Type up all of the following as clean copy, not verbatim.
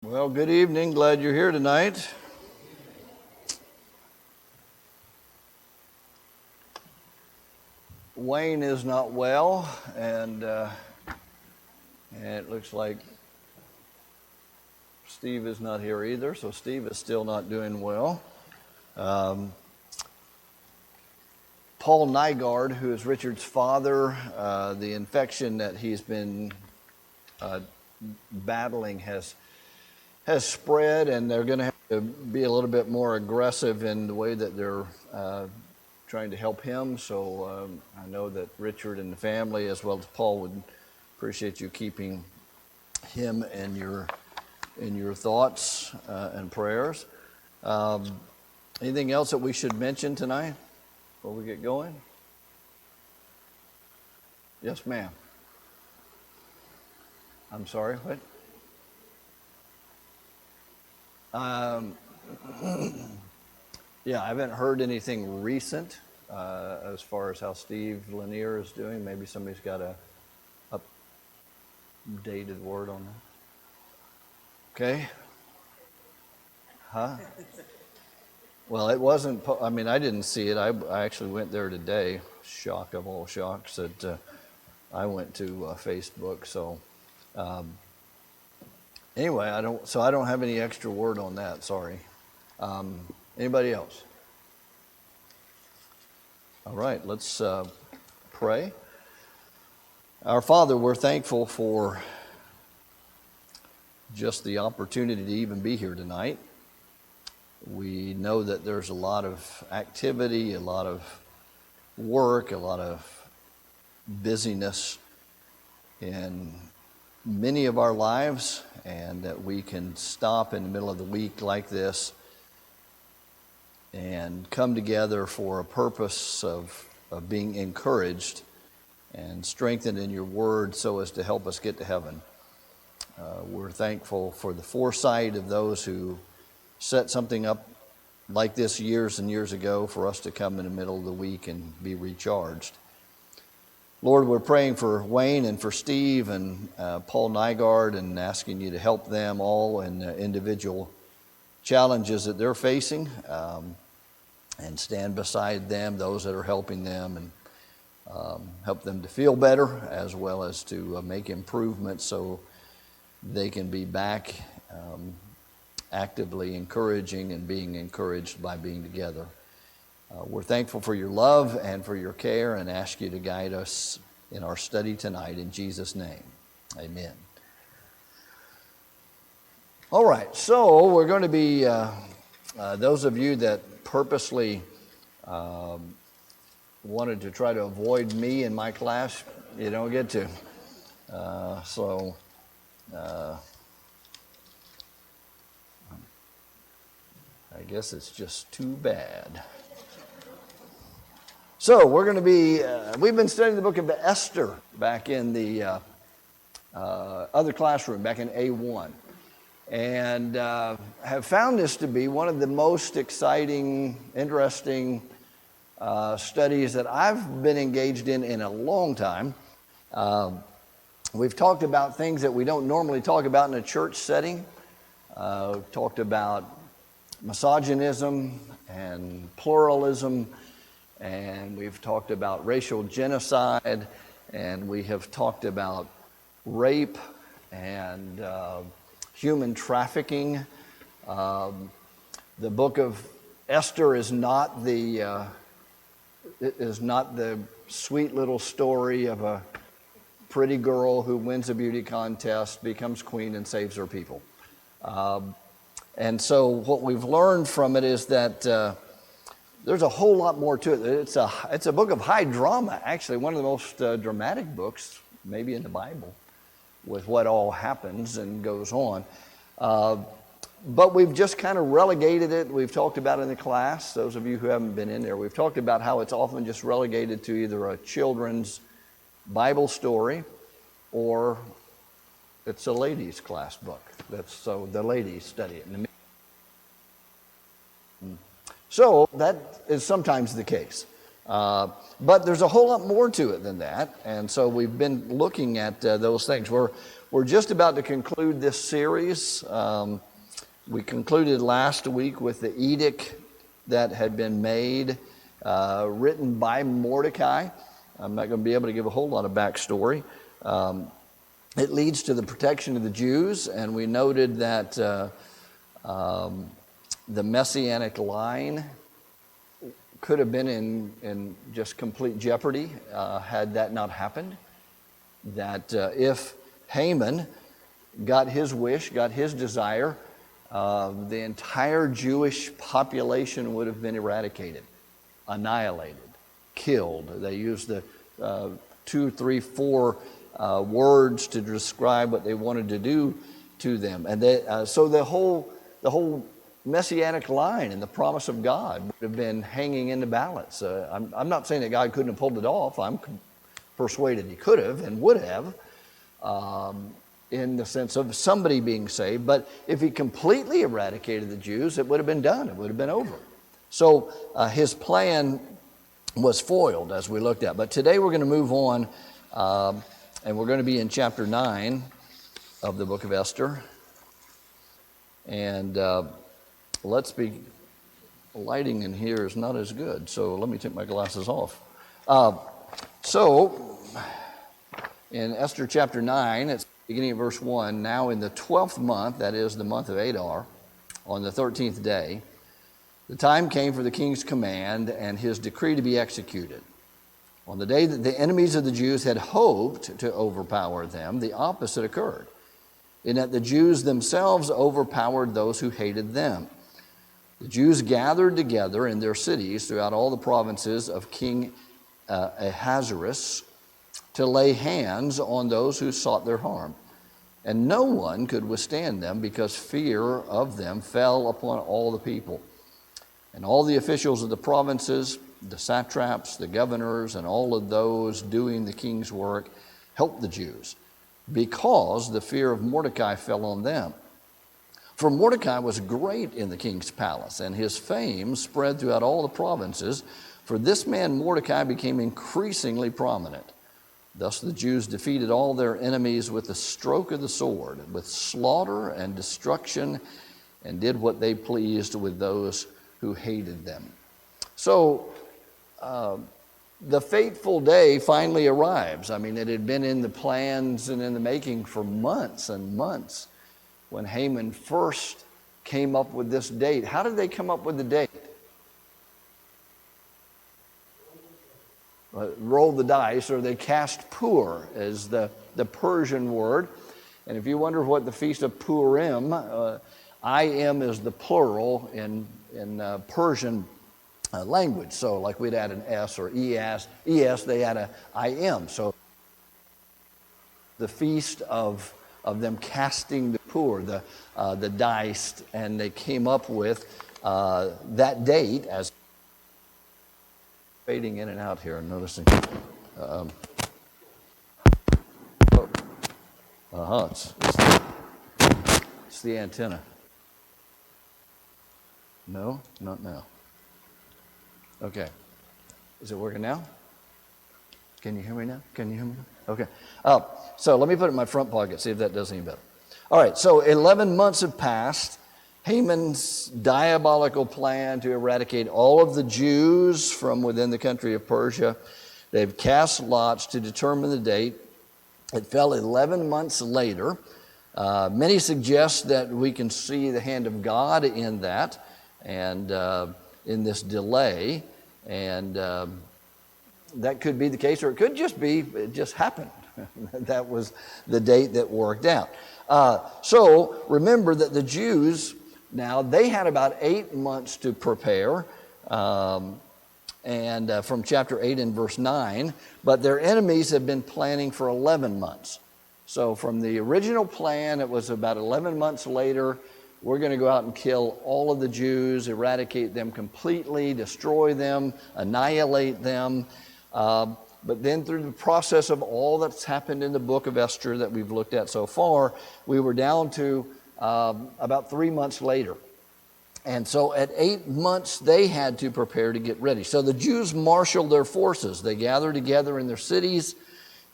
Well, good evening. Glad you're here tonight. Wayne is not well, and it looks like Steve is not here either, so Steve is still not doing well. Paul Nygaard, who is Richard's father, the infection that he's been battling has spread, and they're going to have to be a little bit more aggressive in the way that they're trying to help him. So I know that Richard and the family, as well as Paul, would appreciate you keeping him in your thoughts and prayers. Anything else that we should mention tonight before we get going? Yes, ma'am. I'm sorry, what? Yeah, I haven't heard anything recent as far as how Steve Lanier is doing. Maybe somebody's got a updated word on that. Okay. Huh? Well, it wasn't, I mean, I didn't see it. I actually went there today. Shock of all shocks that I went to Facebook. So anyway, I don't have any extra word on that. Sorry. Anybody else? All right, let's pray. Our Father, we're thankful for just the opportunity to even be here tonight. We know that there's a lot of activity, a lot of work, a lot of busyness in many of our lives, and that we can stop in the middle of the week like this and come together for a purpose of being encouraged and strengthened in your word so as to help us get to heaven. We're thankful for the foresight of those who set something up like this years and years ago for us to come in the middle of the week and be recharged. Lord, we're praying for Wayne and for Steve and Paul Nygaard and asking you to help them all in the individual challenges that they're facing and stand beside them, those that are helping them, and help them to feel better as well as to make improvements so they can be back actively encouraging and being encouraged by being together. We're thankful for your love and for your care and ask you to guide us in our study tonight in Jesus' name. Amen. All right, so we're going to be, those of you that purposely wanted to try to avoid me in my class, you don't get to. I guess it's just too bad. So we're going to be, we've been studying the book of Esther back in the other classroom, back in A1. And have found this to be one of the most exciting, interesting studies that I've been engaged in a long time. We've talked about things that we don't normally talk about in a church setting. We've talked about misogynism and pluralism, and we've talked about racial genocide, and we have talked about rape and human trafficking. The book of Esther is not the sweet little story of a pretty girl who wins a beauty contest, becomes queen, and saves her people. And so what we've learned from it is that there's a whole lot more to it. It's a book of high drama, actually, one of the most dramatic books maybe in the Bible, with what all happens and goes on. But we've just kind of relegated it. We've talked about it in the class, those of you who haven't been in there. We've talked about how it's often just relegated to either a children's Bible story or it's a ladies' class book. So the ladies study it. So that is sometimes the case. But there's a whole lot more to it than that, and so we've been looking at those things. We're just about to conclude this series. We concluded last week with the edict that had been made, written by Mordecai. I'm not going to be able to give a whole lot of backstory. It leads to the protection of the Jews, and we noted that the Messianic line could have been in just complete jeopardy had that not happened. That if Haman got his wish, got his desire, the entire Jewish population would have been eradicated, annihilated, killed. They used the 2, 3, 4 words to describe what they wanted to do to them, and so the whole Messianic line and the promise of God would have been hanging in the balance. I'm not saying that God couldn't have pulled it off. I'm persuaded He could have and would have, in the sense of somebody being saved. But if He completely eradicated the Jews, it would have been done. It would have been over. So His plan was foiled, as we looked at. But today we're going to move on, and we're going to be in chapter 9 of the book of Esther. And let's be, lighting in here is not as good, so let me take my glasses off. So, in Esther chapter 9, it's beginning of verse 1, now in the 12th month, that is the month of Adar, on the 13th day, the time came for the king's command and his decree to be executed. On the day that the enemies of the Jews had hoped to overpower them, the opposite occurred, in that the Jews themselves overpowered those who hated them. The Jews gathered together in their cities throughout all the provinces of King Ahasuerus to lay hands on those who sought their harm. And no one could withstand them, because fear of them fell upon all the people. And all the officials of the provinces, the satraps, the governors, and all of those doing the king's work helped the Jews, because the fear of Mordecai fell on them. For Mordecai was great in the king's palace, and his fame spread throughout all the provinces. For this man Mordecai became increasingly prominent. Thus the Jews defeated all their enemies with the stroke of the sword, with slaughter and destruction, and did what they pleased with those who hated them. So the fateful day finally arrives. I mean, it had been in the plans and in the making for months and months. When Haman first came up with this date. How did they come up with the date? Roll the dice, or they cast Pur as the Persian word. And if you wonder what the Feast of Purim, I-M is the plural in Persian language. So like we'd add an S or ES, they add a I-M. So the feast of them casting the Pur, the dice, and they came up with that date as fading in and out here. I'm noticing. It's the antenna. No, not now. Okay. Is it working now? Can you hear me now? Okay. So let me put it in my front pocket, see if that does any better. All right, so 11 months have passed. Haman's diabolical plan to eradicate all of the Jews from within the country of Persia. They've cast lots to determine the date. It fell 11 months later. Many suggest that we can see the hand of God in that and in this delay. And that could be the case, or it could just be, it just happened. That was the date that worked out. So remember that the Jews, now they had about 8 months to prepare, and from chapter 8 and verse 9, but their enemies had been planning for 11 months. So from the original plan, it was about 11 months later, we're going to go out and kill all of the Jews, eradicate them completely, destroy them, annihilate them. But then through the process of all that's happened in the book of Esther that we've looked at so far, we were down to about 3 months later. And so at 8 months, they had to prepare to get ready. So the Jews marshaled their forces. They gather together in their cities.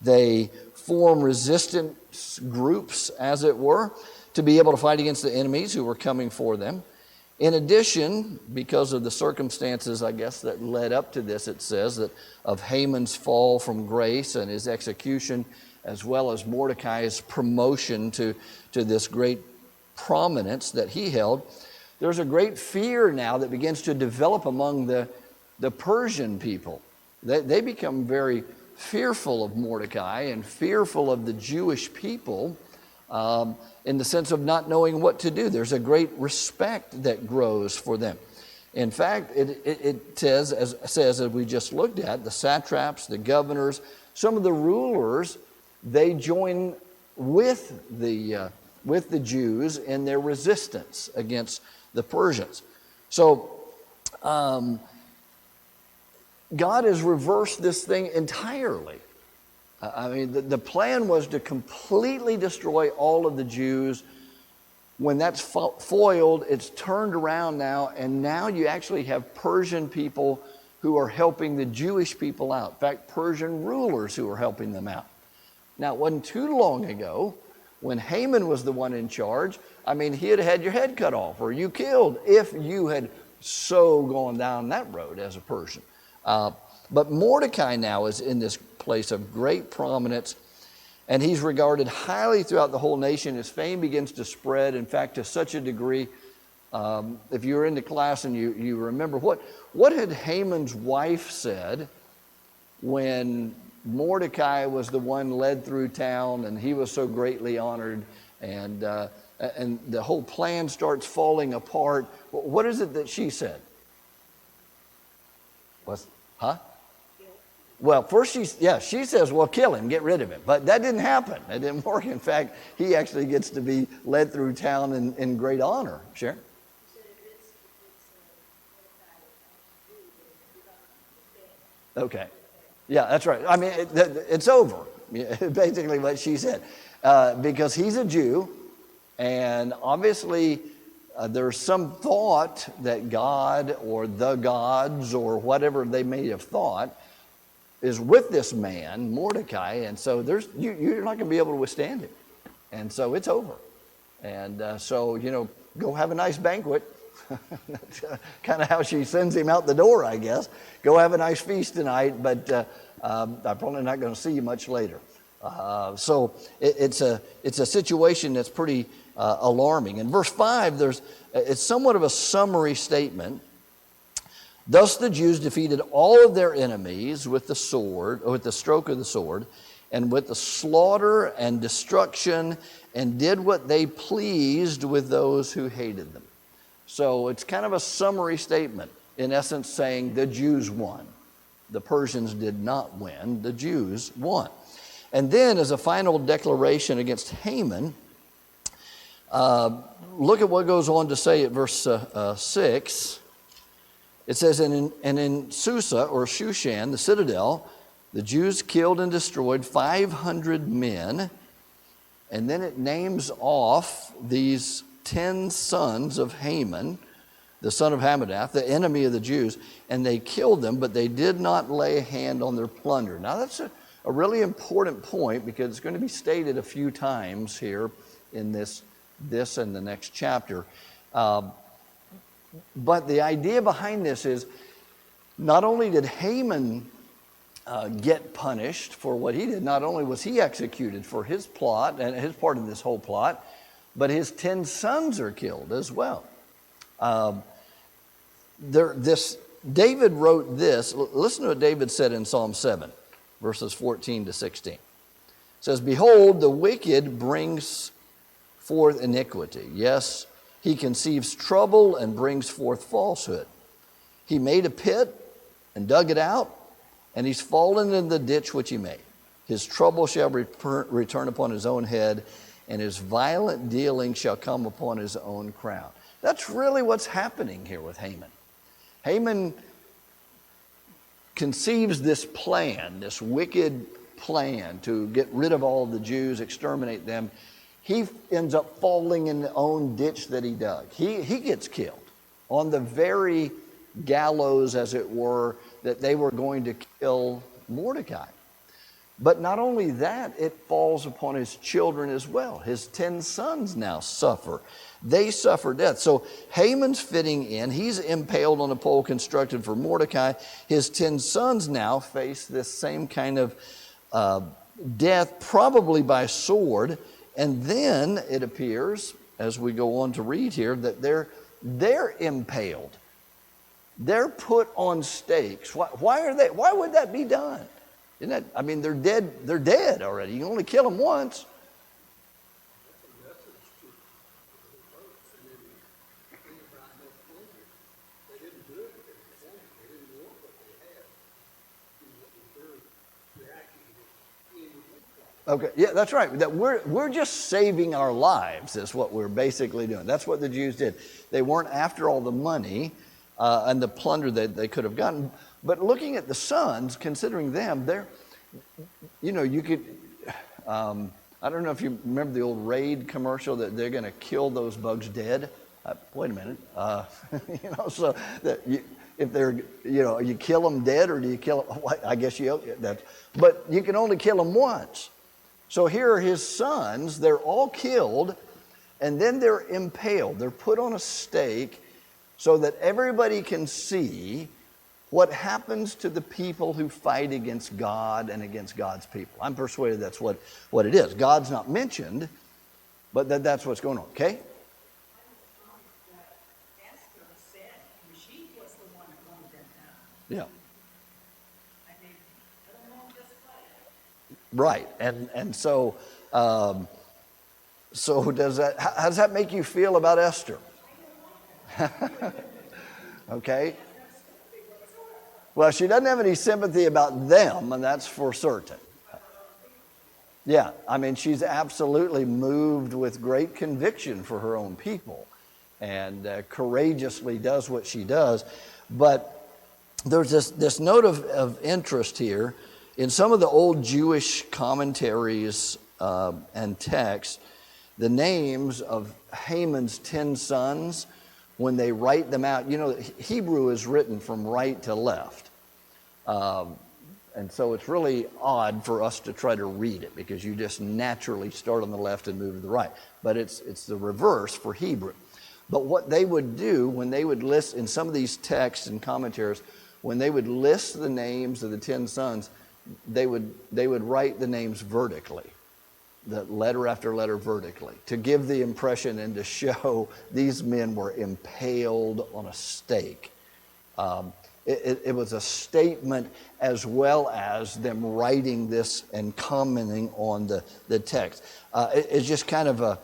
They form resistance groups, as it were, to be able to fight against the enemies who were coming for them. In addition, because of the circumstances, I guess, that led up to this, it says that of Haman's fall from grace and his execution, as well as Mordecai's promotion to this great prominence that he held, there's a great fear now that begins to develop among the Persian people. They become very fearful of Mordecai and fearful of the Jewish people in the sense of not knowing what to do. There's a great respect that grows for them. In fact, it says, as we just looked at, the satraps, the governors, some of the rulers, they join with the Jews in their resistance against the Persians. So God has reversed this thing entirely. I mean, the plan was to completely destroy all of the Jews. When that's foiled, it's turned around now, and now you actually have Persian people who are helping the Jewish people out. In fact, Persian rulers who are helping them out. Now, it wasn't too long ago when Haman was the one in charge. I mean, he had your head cut off or you killed if you had so gone down that road as a Persian. But Mordecai now is in this place of great prominence, and he's regarded highly throughout the whole nation. His fame begins to spread, in fact, to such a degree. If you were in the class and you remember, what had Haman's wife said when Mordecai was the one led through town and he was so greatly honored, and the whole plan starts falling apart? What is it that she said? Well, first she says, well, kill him, get rid of him. But that didn't happen. That didn't work. In fact, he actually gets to be led through town in great honor. Sharon? Okay. Yeah, that's right. I mean, it's over. Basically what she said. Because he's a Jew, and obviously there's some thought that God or the gods or whatever they may have thought is with this man, Mordecai, and so you're not going to be able to withstand him. And so it's over. And so, go have a nice banquet. That's kind of how she sends him out the door, I guess. Go have a nice feast tonight, but I'm probably not going to see you much later. So it's a situation that's pretty alarming. In verse 5, it's somewhat of a summary statement. Thus the Jews defeated all of their enemies with the sword, or with the stroke of the sword, and with the slaughter and destruction, and did what they pleased with those who hated them. So it's kind of a summary statement, in essence saying the Jews won. The Persians did not win, the Jews won. And then as a final declaration against Haman, look at what goes on to say at verse 6. It says, and in Susa, or Shushan, the citadel, the Jews killed and destroyed 500 men. And then it names off these 10 sons of Haman, the son of Hammedatha, the enemy of the Jews, and they killed them, but they did not lay a hand on their plunder. Now that's a really important point, because it's going to be stated a few times here in this and the next chapter. But the idea behind this is, not only did Haman get punished for what he did, not only was he executed for his plot and his part of this whole plot, but his 10 sons are killed as well. David wrote this. Listen to what David said in Psalm 7, verses 14 to 16. It says, behold, the wicked brings forth iniquity. Yes, he conceives trouble and brings forth falsehood. He made a pit and dug it out, and he's fallen in the ditch which he made. His trouble shall return upon his own head, and his violent dealing shall come upon his own crown. That's really what's happening here with Haman. Haman conceives this plan, this wicked plan to get rid of all the Jews, exterminate them. He ends up falling in the own ditch that he dug. He gets killed. on the very gallows, as it were, that they were going to kill Mordecai. But not only that, it falls upon his children as well. His 10 sons now suffer. They suffer death. So Haman's fitting in. He's impaled on a pole constructed for Mordecai. His 10 sons now face this same kind of death, probably by sword. And then it appears, as we go on to read here, that they're impaled. They're put on stakes. Why are they? Why would that be done? Isn't that, I mean, they're dead. They're dead already. You can only kill them once. Okay, yeah, that's right. That we're just saving our lives is what we're basically doing. That's what the Jews did. They weren't after all the money and the plunder that they could have gotten. But looking at the sons, considering them, they're, you know, you could, I don't know if you remember the old Raid commercial that they're going to kill those bugs dead. Wait a minute. You know, so that if they're, you know, you kill them dead or do you kill them? I guess but you can only kill them once. So here are his sons. They're all killed and then they're impaled. They're put on a stake so that everybody can see what happens to the people who fight against God and against God's people. I'm persuaded that's what it is. God's not mentioned, but that's what's going on, okay? Esther said she was the one who owned them down. Yeah. I mean, I don't know this way. Right, and so how does that make you feel about Esther? Okay. Well, she doesn't have any sympathy about them, and that's for certain. Yeah, I mean, she's absolutely moved with great conviction for her own people and courageously does what she does. But there's this note of interest here. In some of the old Jewish commentaries and texts, the names of Haman's 10 sons, when they write them out, you know, Hebrew is written from right to left. And so it's really odd for us to try to read it because you just naturally start on the left and move to the right. But it's the reverse for Hebrew. But what they would do when they would list in some of these texts and commentaries, when they would list the names of the 10 sons, they would write the names vertically. The letter after letter vertically, to give the impression and to show these men were impaled on a stake. It was a statement as well as them writing this and commenting on the text. It's just kind of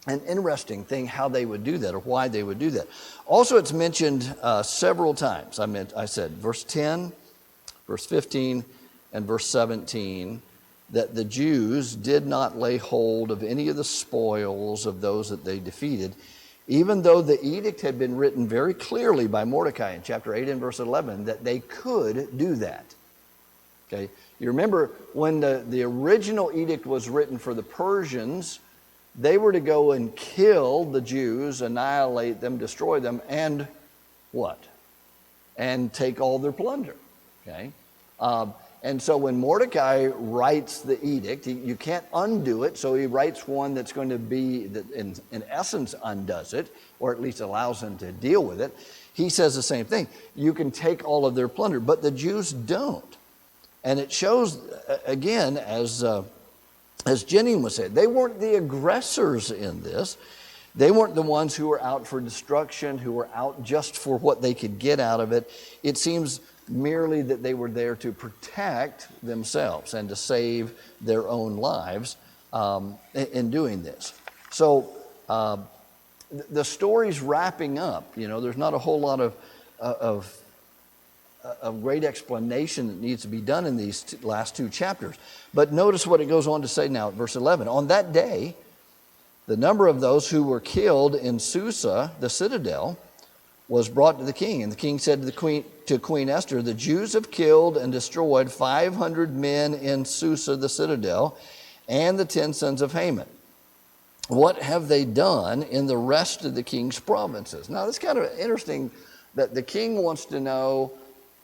an interesting thing how they would do that or why they would do that. Also, it's mentioned several times. I said verse 10, verse 15, and verse 17, that the Jews did not lay hold of any of the spoils of those that they defeated, even though the edict had been written very clearly by Mordecai in chapter 8 and verse 11 that they could do that. Okay, you remember when the original edict was written for the Persians, they were to go and kill the Jews, annihilate them, destroy them, and what? And take all their plunder. Okay. And so when Mordecai writes the edict, you can't undo it, so he writes one that's going to be, that in essence undoes it, or at least allows him to deal with it. He says the same thing. You can take all of their plunder, but the Jews don't. And it shows, again, as Jenny was saying, they weren't the aggressors in this. They weren't the ones who were out for destruction, who were out just for what they could get out of it. It seems merely that they were there to protect themselves and to save their own lives in doing this. So the story's wrapping up. You know, there's not a whole lot of great explanation that needs to be done in these last two chapters. But notice what it goes on to say now at verse 11. On that day, the number of those who were killed in Susa, the citadel, was brought to the king. And the king said to Queen Esther, the Jews have killed and destroyed 500 men in Susa, the citadel, and the 10 sons of Haman. what have they done in the rest of the king's provinces? Now, it's kind of interesting that the king wants to know,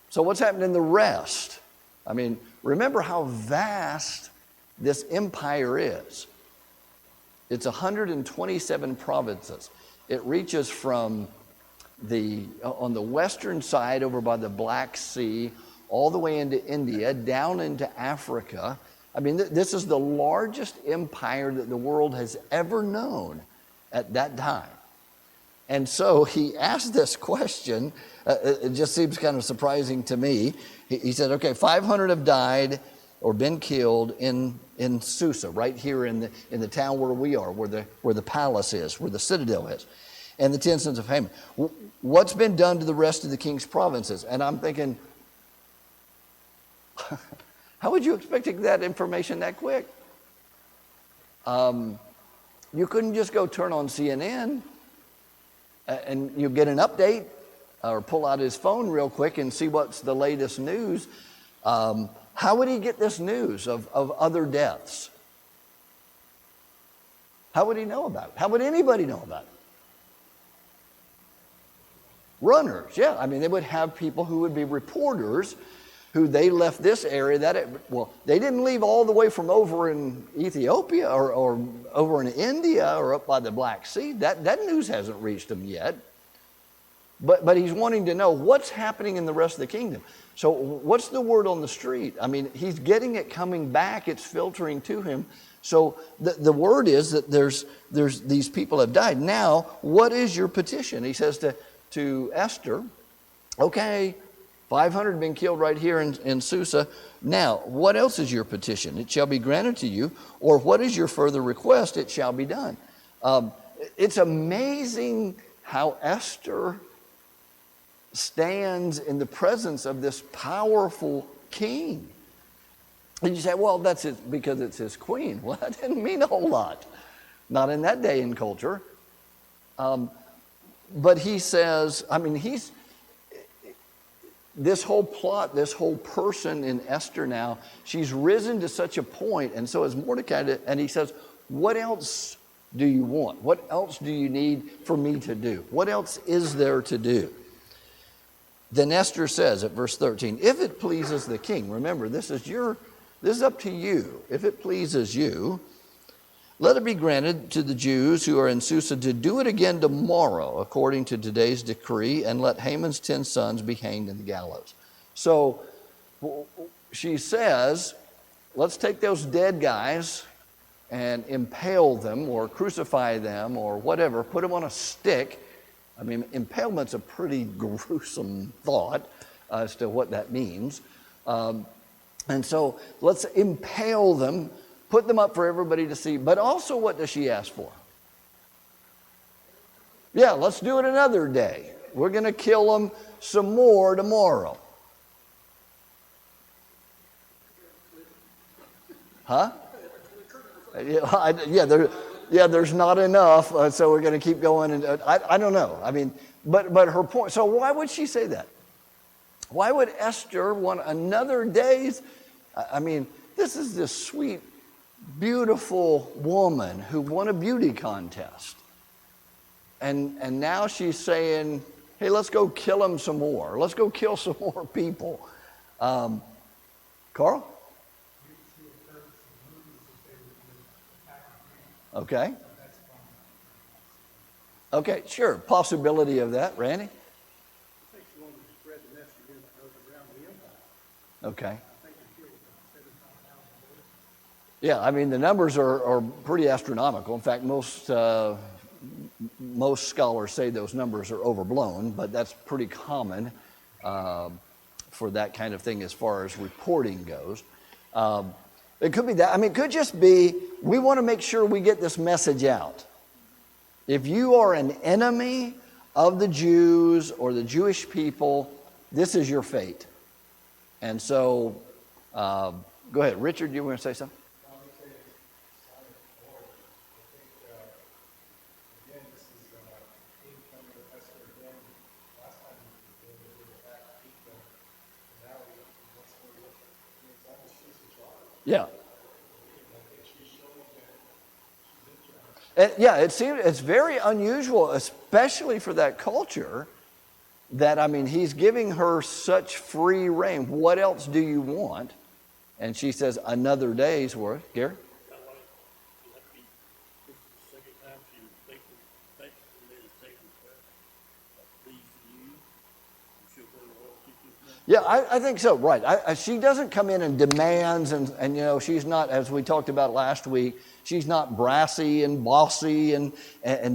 so what's happened in the rest? I mean, remember how vast this empire is. It's 127 provinces. It reaches from on the western side over by the Black Sea, all the way into India, down into Africa. I mean, this is the largest empire that the world has ever known at that time. And so he asked this question. It just seems kind of surprising to me. He said, okay, 500 have died or been killed in Susa, right here in the town where we are, where the palace is, where the citadel is, and the 10 sons of Haman. What's been done to the rest of the king's provinces? And I'm thinking, how would you expect to get that information that quick? You couldn't just go turn on CNN and you get an update, or pull out his phone real quick and see what's the latest news. How would he get this news of other deaths? How would he know about it? How would anybody know about it? Runners, yeah. I mean, they would have people who would be reporters who they left this area. They didn't leave all the way from over in Ethiopia or over in India or up by the Black Sea. That news hasn't reached them yet. But he's wanting to know what's happening in the rest of the kingdom. So what's the word on the street? I mean, he's getting it coming back. It's filtering to him. So the word is that there's these people have died. Now, what is your petition? He says to Esther, okay, 500 have been killed right here in Susa. Now, what else is your petition? It shall be granted to you. Or what is your further request? It shall be done. It's amazing how Esther stands in the presence of this powerful king. And you say, well, that's it because it's his queen. Well, that didn't mean a whole lot. Not in that day and culture. But he says, I mean, this whole plot, this whole person in Esther now, she's risen to such a point, and so is Mordecai, and he says, what else do you want? What else do you need for me to do? What else is there to do? Then Esther says at verse 13, if it pleases the king, remember, this is up to you. If it pleases you, let it be granted to the Jews who are in Susa to do it again tomorrow, according to today's decree, and let Haman's 10 sons be hanged in the gallows. So she says, let's take those dead guys and impale them or crucify them or whatever, put them on a stick. I mean, impalement's a pretty gruesome thought as to what that means. And so let's impale them, put them up for everybody to see. But also, what does she ask for? Yeah, let's do it another day. We're going to kill them some more tomorrow. Huh? There's not enough, so we're going to keep going. And I don't know. I mean, but her point. So why would she say that? Why would Esther want another day's? I mean, this is this sweet, beautiful woman who won a beauty contest, and now she's saying, "Hey, let's go kill them some more. Let's go kill some more people." Carl? Okay. Okay, sure. Possibility of that. Randy? I think she wanted to spread the message around the empire. Okay. I think they killed about 75,000 boys. Yeah, I mean, the numbers are pretty astronomical. In fact, most scholars say those numbers are overblown, but that's pretty common for that kind of thing as far as reporting goes. It could be that. I mean, it could just be, we want to make sure we get this message out. If you are an enemy of the Jews or the Jewish people, this is your fate. And so, go ahead. Richard, do you want to say something? Yeah. It's very unusual, especially for that culture, that, I mean, he's giving her such free reign. What else do you want? And she says, another day's worth. Gary? Yeah, I think so, right. She doesn't come in and demands, and you know, she's not, as we talked about last week, she's not brassy and bossy and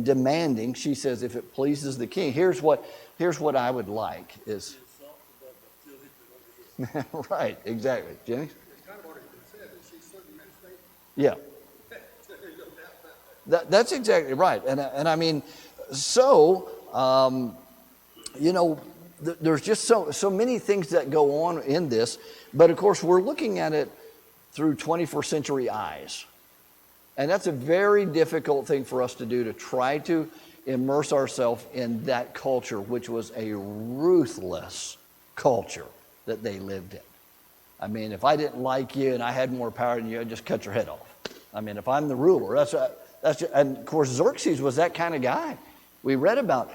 demanding. She says, if it pleases the king, here's what I would like is... Right, exactly. Jenny? It's kind of already been said, that she's certainly meant to stay. Yeah. That's exactly right. And I mean, so, you know, there's just so many things that go on in this, but of course we're looking at it through 21st century eyes. And that's a very difficult thing for us to do, to try to immerse ourselves in that culture, which was a ruthless culture that they lived in. I mean, if I didn't like you and I had more power than you, I'd just cut your head off. I mean, if I'm the ruler, and of course Xerxes was that kind of guy. We read about,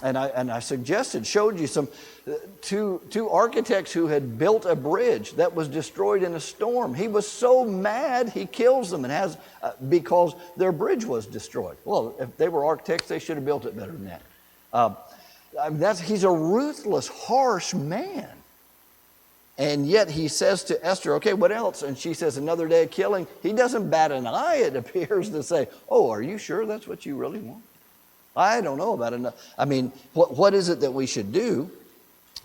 and I showed you some two architects who had built a bridge that was destroyed in a storm. He was so mad he kills them and because their bridge was destroyed. Well, if they were architects, they should have built it better than that. He's a ruthless, harsh man. And yet he says to Esther, okay, what else? And she says, another day of killing. He doesn't bat an eye, it appears, to say, oh, are you sure that's what you really want? I don't know about it. I mean, what is it that we should do?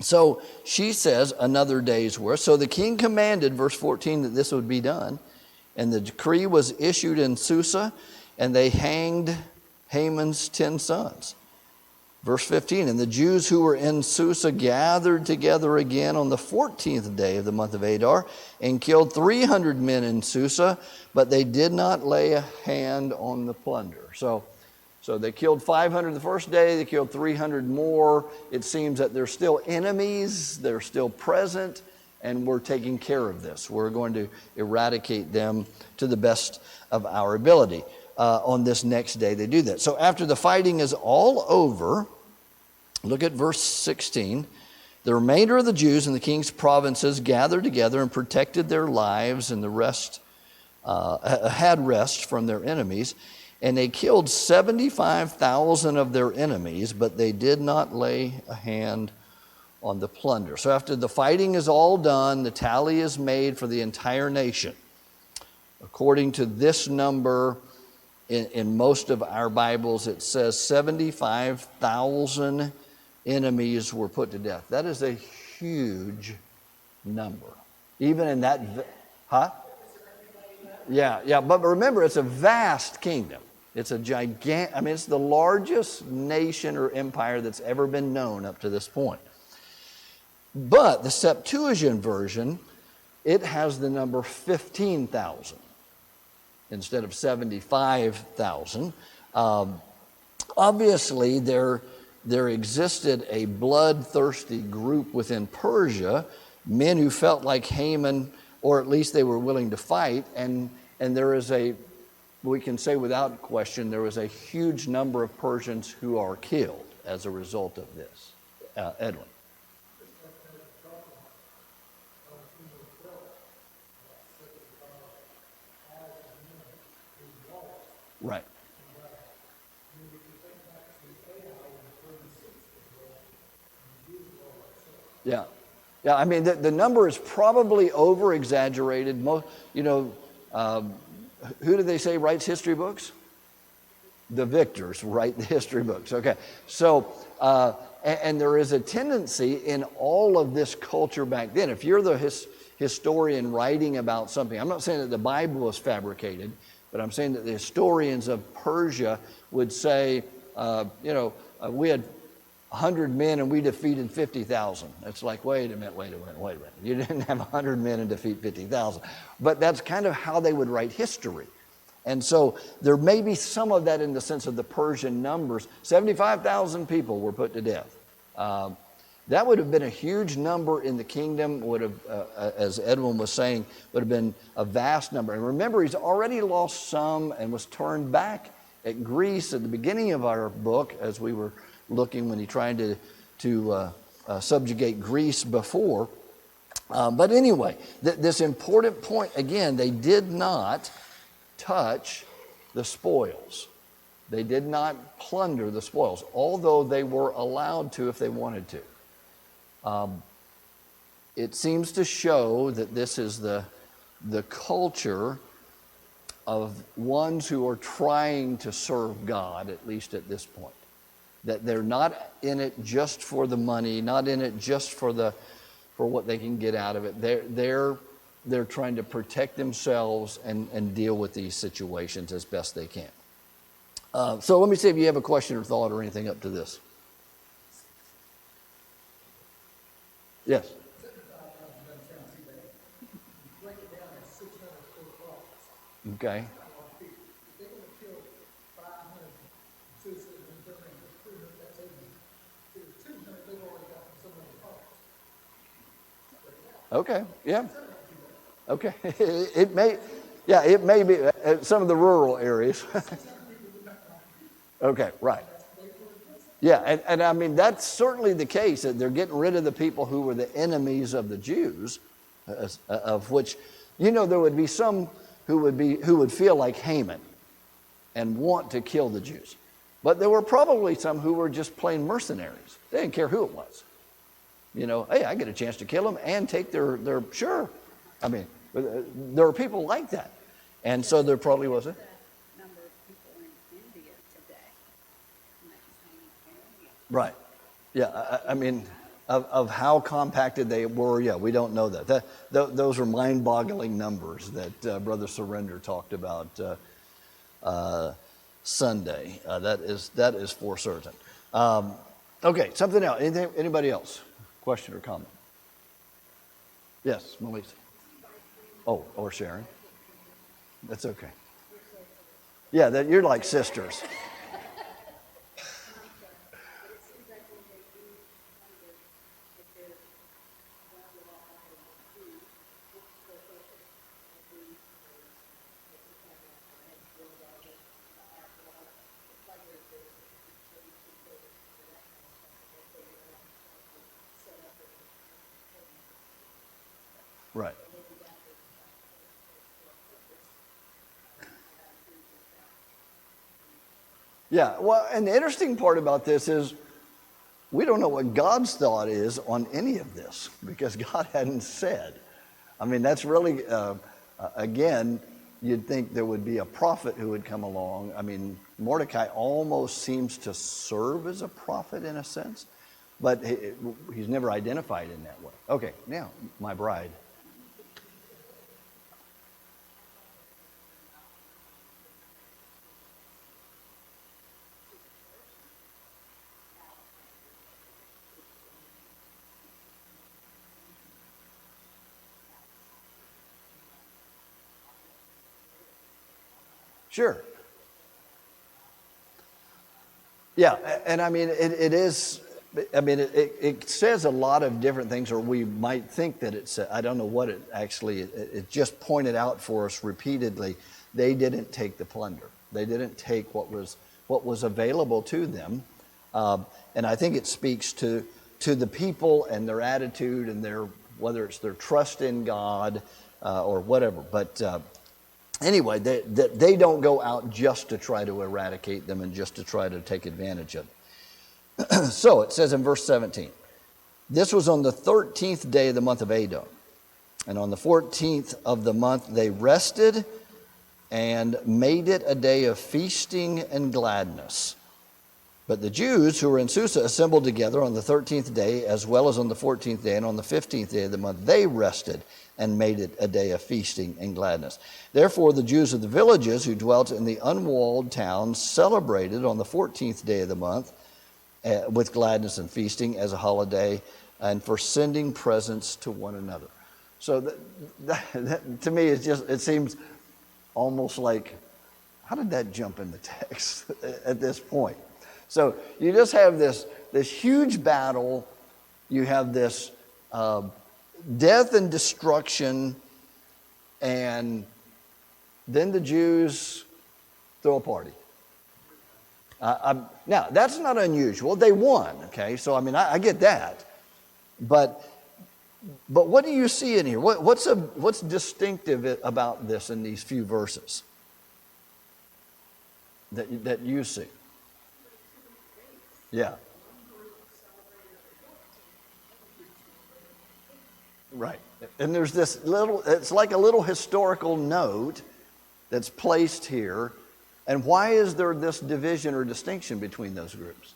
So she says, another day's worth. So the king commanded, verse 14, that this would be done. And the decree was issued in Susa, and they hanged Haman's 10 sons. Verse 15, and the Jews who were in Susa gathered together again on the 14th day of the month of Adar and killed 300 men in Susa, but they did not lay a hand on the plunder. So they killed 500 the first day, they killed 300 more. It seems that they're still enemies, they're still present, and we're taking care of this. We're going to eradicate them to the best of our ability. On this next day they do that. So after the fighting is all over, look at verse 16. The remainder of the Jews in the king's provinces gathered together and protected their lives, and the rest had rest from their enemies. And they killed 75,000 of their enemies, but they did not lay a hand on the plunder. So after the fighting is all done, the tally is made for the entire nation. According to this number, in most of our Bibles, it says 75,000 enemies were put to death. That is a huge number. Even in that, Yeah, but remember, it's a vast kingdom. It's a it's the largest nation or empire that's ever been known up to this point. But the Septuagint version, it has the number 15,000 instead of 75,000. Obviously, there existed a bloodthirsty group within Persia, men who felt like Haman, or at least they were willing to fight, and there is we can say without question, there was a huge number of Persians who are killed as a result of this. Edwin. Right. Yeah. I mean, the number is probably over-exaggerated. Who do they say writes history books? The victors write the history books. Okay. So, and there is a tendency in all of this culture back then. If you're the historian writing about something, I'm not saying that the Bible was fabricated, but I'm saying that the historians of Persia would say, we had 100 men and we defeated 50,000. It's like, wait a minute. You didn't have 100 men and defeat 50,000. But that's kind of how they would write history. And so there may be some of that in the sense of the Persian numbers. 75,000 people were put to death. That would have been a huge number in the kingdom, would have, as Edwin was saying, would have been a vast number. And remember, he's already lost some and was turned back at Greece at the beginning of our book, as we were looking when he tried to subjugate Greece before. But anyway, this important point, again, they did not touch the spoils. They did not plunder the spoils, although they were allowed to if they wanted to. It seems to show that this is the culture of ones who are trying to serve God, at least at this point. That they're not in it just for the money, not in it just for what they can get out of it. They're trying to protect themselves and deal with these situations as best they can. So let me see if you have a question or thought or anything up to this. Yes. Okay. Okay. Yeah. Okay. It may be some of the rural areas. Okay. Right. Yeah, and I mean, that's certainly the case, that they're getting rid of the people who were the enemies of the Jews, of which, there would be some who would feel like Haman and want to kill the Jews. But there were probably some who were just plain mercenaries. They didn't care who it was. Hey, I get a chance to kill them and take their sure. I mean, there are people like that. And so there probably was a number of people in India today. right. Yeah, I mean, of how compacted they were, yeah, we don't know that. Those are mind-boggling numbers that Brother Surrender talked about Sunday. That is for certain. Okay, something else. Anybody else? Question or comment? Yes, Melissa. Oh, or Sharon. That's okay. Yeah, you're like sisters. Right. Yeah, well, and the interesting part about this is we don't know what God's thought is on any of this because God hadn't said. I mean, that's really, again, you'd think there would be a prophet who would come along. I mean, Mordecai almost seems to serve as a prophet in a sense, but he's never identified in that way. Okay, now, my bride. Sure. Yeah, and I mean, it is, I mean, it says a lot of different things, or we might think that it said, I don't know what it actually, it just pointed out for us repeatedly, they didn't take the plunder. They didn't take what was available to them. And I think it speaks to the people and their attitude and whether it's their trust in God or whatever. But anyway, they don't go out just to try to eradicate them and just to try to take advantage of them. So it says in verse 17, this was on the 13th day of the month of Adar. And on the 14th of the month they rested and made it a day of feasting and gladness. But the Jews who were in Susa assembled together on the 13th day as well as on the 14th day, and on the 15th day of the month they rested and made it a day of feasting and gladness. Therefore the Jews of the villages who dwelt in the unwalled towns celebrated on the 14th day of the month with gladness and feasting as a holiday, and for sending presents to one another. So that to me, it seems almost like, how did that jump in the text at this point? So you just have this huge battle you have this death and destruction, and then the Jews throw a party. Now, that's not unusual. They won, okay? So, I mean, I get that. But what do you see in here? What's distinctive about this in these few verses that you see? Yeah. Right. And there's this little, it's like a little historical note that's placed here. And why is there this division or distinction between those groups?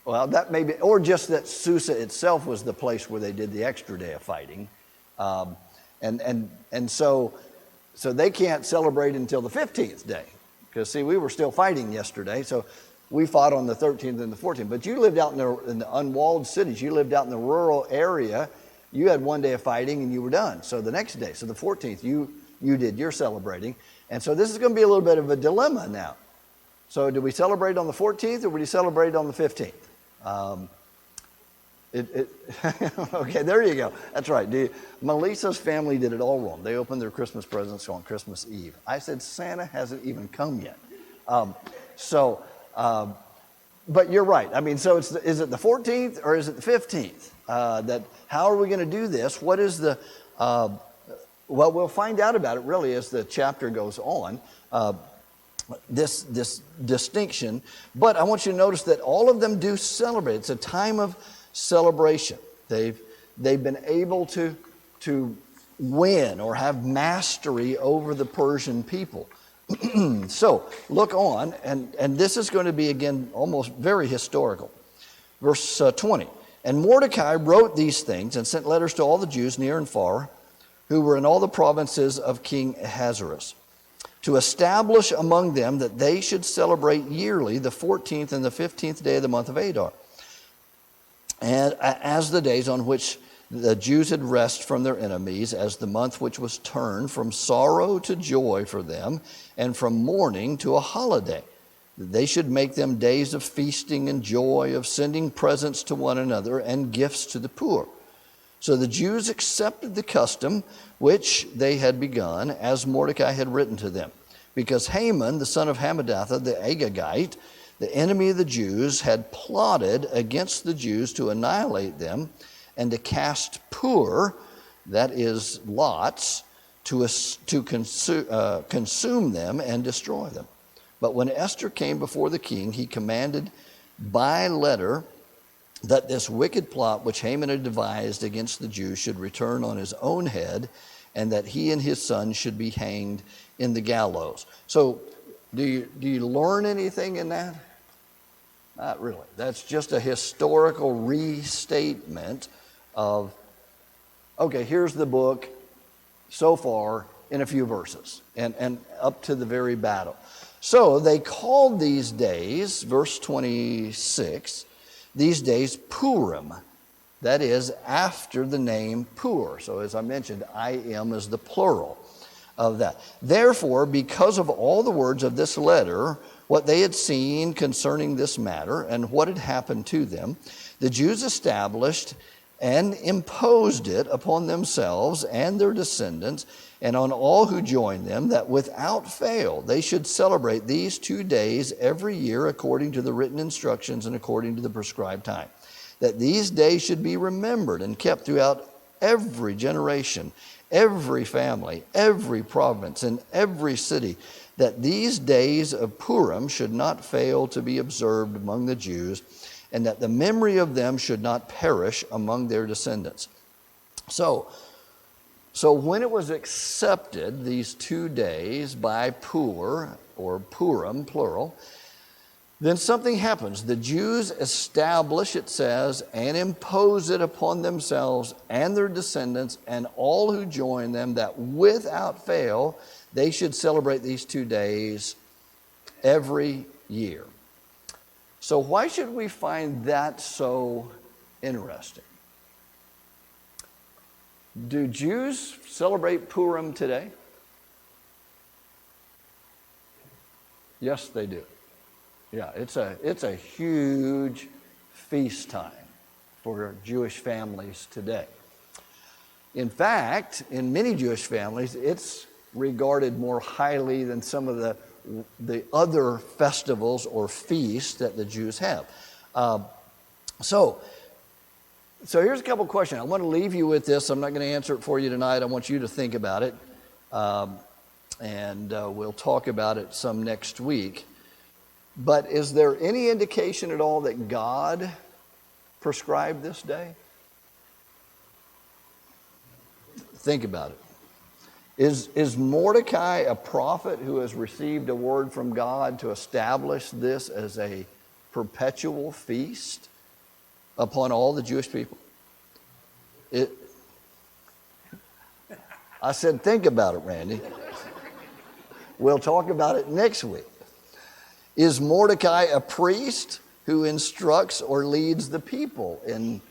Well, that may be, or just that Susa itself was the place where they did the extra day of fighting. And so they can't celebrate until the 15th day. Because, see, we were still fighting yesterday, so we fought on the 13th and the 14th. But you lived out in the unwalled cities. You lived out in the rural area. You had one day of fighting and you were done. So the next day, so the 14th, you did your celebrating. And so this is going to be a little bit of a dilemma now. So do we celebrate on the 14th or do we celebrate on the 15th? Okay, there you go. That's right. Melissa's family did it all wrong. They opened their Christmas presents on Christmas Eve. I said, Santa hasn't even come yet. But you're right. I mean, so is it the 14th or is it the 15th? How are we going to do this? What is the, well, we'll find out about it really as the chapter goes on, this distinction. But I want you to notice that all of them do celebrate. It's a time of celebration. They've been able to win or have mastery over the Persian people. So look on, and this is going to be, again, almost very historical. Verse 20. And Mordecai wrote these things and sent letters to all the Jews near and far who were in all the provinces of King Ahasuerus, to establish among them that they should celebrate yearly the 14th and the 15th day of the month of Adar, and as the days on which the Jews had rest from their enemies, as the month which was turned from sorrow to joy for them, and from mourning to a holiday. They should make them days of feasting and joy, of sending presents to one another and gifts to the poor. So the Jews accepted the custom which they had begun, as Mordecai had written to them, because Haman, the son of Hammedatha, the Agagite, the enemy of the Jews, had plotted against the Jews to annihilate them and to cast Pur, that is lots, to consume them and destroy them. But when Esther came before the king, he commanded by letter that this wicked plot which Haman had devised against the Jews should return on his own head, and that he and his son should be hanged in the gallows. So do you learn anything in that? Not really. That's just a historical restatement of, okay, here's the book so far in a few verses and up to the very battle. So they called these days, verse 26, these days Purim. That is, after the name Pur. So as I mentioned, I am is the plural of that. Therefore, because of all the words of this letter, what they had seen concerning this matter and what had happened to them, the Jews established and imposed it upon themselves and their descendants and on all who join them, that without fail they should celebrate these 2 days every year according to the written instructions and according to the prescribed time. That these days should be remembered and kept throughout every generation, every family, every province, and every city, that these days of Purim should not fail to be observed among the Jews, and that the memory of them should not perish among their descendants. So when it was accepted, these 2 days by Pur, or Purim, plural, then something happens. The Jews establish, it says, and impose it upon themselves and their descendants and all who join them, that without fail they should celebrate these 2 days every year. So why should we find that so interesting? Do Jews celebrate Purim today? Yes, they do. Yeah, it's a huge feast time for Jewish families today. In fact, in many Jewish families, it's regarded more highly than some of the other festivals or feasts that the Jews have. So here's a couple questions. I want to leave you with this. I'm not going to answer it for you tonight. I want you to think about it. And we'll talk about it some next week. But is there any indication at all that God prescribed this day? Think about it. Is Mordecai a prophet who has received a word from God to establish this as a perpetual feast upon all the Jewish people? I said, think about it, Randy. We'll talk about it next week. Is Mordecai a priest who instructs or leads the people in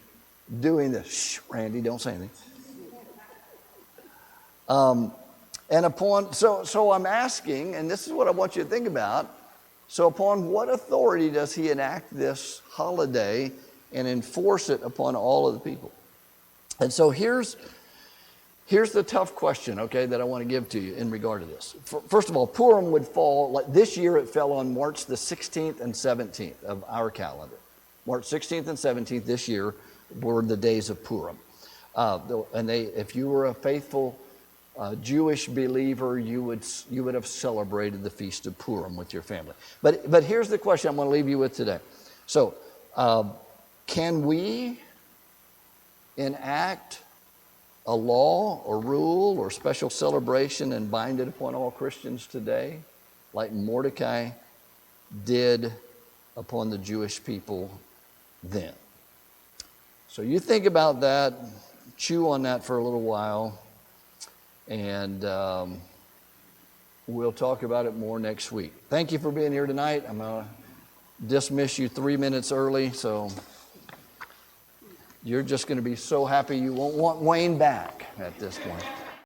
doing this? Shh, Randy, don't say anything. So I'm asking, and this is what I want you to think about. So upon what authority does he enact this holiday and enforce it upon all of the people? And so here's the tough question, okay, that I want to give to you in regard to this. First of all, Purim would fall, like this year it fell on March the 16th and 17th of our calendar. March 16th and 17th this year were the days of Purim. If you were a faithful Jewish believer, you would have celebrated the Feast of Purim with your family. But here's the question I'm going to leave you with today. So, can we enact a law or rule or special celebration and bind it upon all Christians today, like Mordecai did upon the Jewish people then? So you think about that, chew on that for a little while, and we'll talk about it more next week. Thank you for being here tonight. I'm going to dismiss you 3 minutes early, so you're just going to be so happy you won't want Wayne back at this point.